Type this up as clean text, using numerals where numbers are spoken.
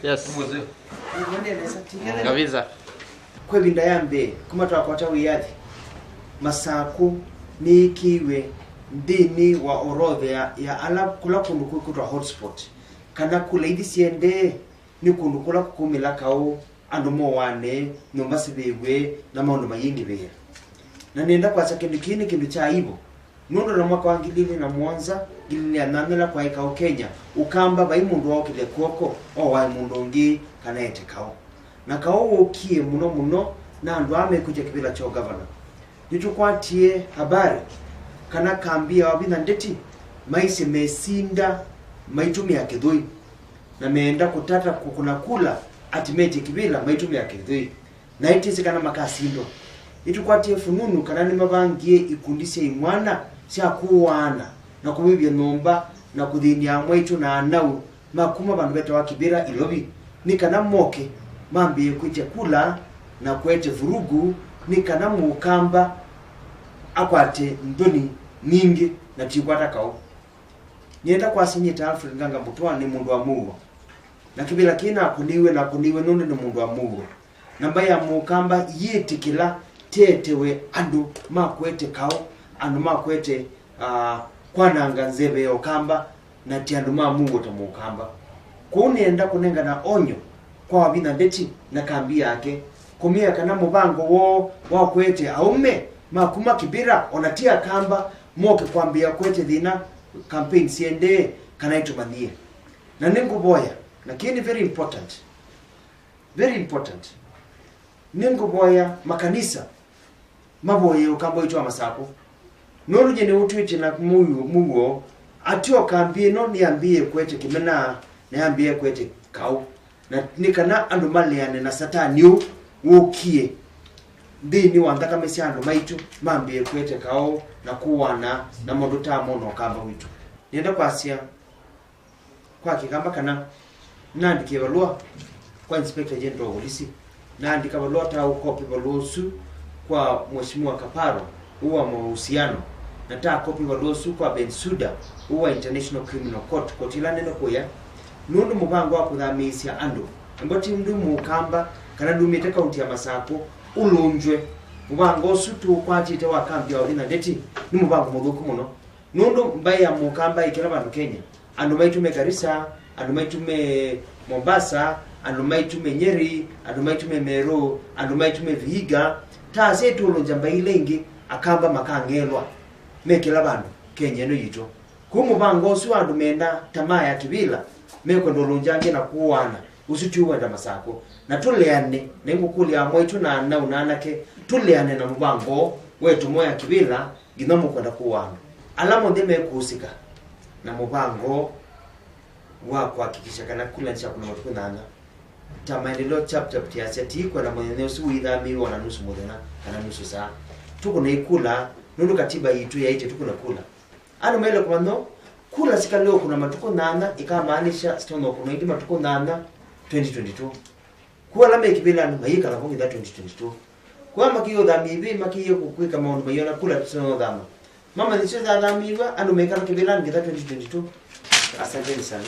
Yes. Mwende Kabisa. Kwe binda yambe kuma twakwata wiyathi Masako ni kiwe ndini wa orodhe ya ala kula kundu kutwa hotspot kana kula idi siende ni kundu kula kukumila kao andu mo wane nyumba sibegwe na maundu mayindi bera na nenda kwa sakindikini kindu cha ibo nundo na mwaka wa ngilili na mwanza ngilili ya nanela kwa ikao Kenya ukamba bai mundu wao kile kuoko o wa mundu ngi kana ete kao na kao ukie muno na andu amekuja kibila cha governor nitukwatie habari kana kambia wabina ndeti maisi mesinda maitumi ya kidhui na meenda kutata kukuna kula atimeti kibila maitumi ya kidhui na itisi kana makasindo nitukwatie fununu kana ni mabangie ikundise imwana sia kuwana na kubibya nomba na kudhinia mwaitu na anau makuma bandu beta wa kibira ilobi nikana moke mambi kuche kula na kwete vurugu nikana mukamba akwate ndoni ningi na tikwata kao nienda kwa sinyita Alfred Nganga Mutwa ni mundu wa Mungu na kibila kina kuniwe na kuniwe nundu ni mundu wa Mungu namba ya mukamba yetikila tetewe andu makwete kao andu makwete kwana nganzebe okamba na tiandu ma Mungu tamukamba kunienda kunenga na onyo kwa wabina ndeti na kambi yake kumia kana mubango wo wa kwete aume makuma kibira onatia kamba moke kwambia kwete dhina campaign siende kana itumanie na nengo boya lakini very important nengo boya makanisa maboye ukamba itwa Masako noluje ne utwite na mugo atio kambie no niambie kwete kimena niambie kwete kau na nikana andu maliane na satani wokie ndini wandaka mesiano maitu mambie kwete kao na kuwana na mundu ta mono kamba witu nienda kwasia kwa kikamba kana nandike balua kwa inspector general wa polisi naandika balua ta ukopi balusu kwa mheshimiwa Kaparo huwa mahusiano nataka kopi balusu kwa Bensuda huwa International Criminal Court kotila neno koya nundu mubango wa kudhamisia andu ngoti ndu mukamba kana dumite kaunti ya Masako ulunjwe mubango sutu kwatite wa kambi ya Olina ndeti ni mubango mudhuku muno nundu mbaya mukamba ikira bandu Kenya andu maitume Garissa andu maitume Mombasa andu maitume Nyeri andu maitume Meru andu maitume Vihiga ta setu ulunja mbailengi akamba makangelwa mekela bandu Kenya no yito kumubango su andu menda tamaa ya kibila meko ndolunjange na kuwana usitu wenda Masako na tuleane nengo kulia mwaitu na unanake tuleane na mubango wetu moya kibila ginomo kwenda kuwana alamo ndeme kuhusika na mubango wa kuhakikisha kana kula ncha kuna watu nana tamaendeleo chapter ya seti kwa na mwenye su idhami wana nusu modena kana nusu saa tuko na ikula nundu katiba yitu ya ite tuko na kula ano mele kwando kula sika leo kuna matuko nana ikamaanisha stono kuna idi matuko nana 2022 kwa lame kibila ni mayika la bongi da 2022 kwa makiyo dhambi hivi makiyo kukwika maono mayona kula stono dhama mama nisho za dhambi hivi anu meka kibila ni da 2022 asante sana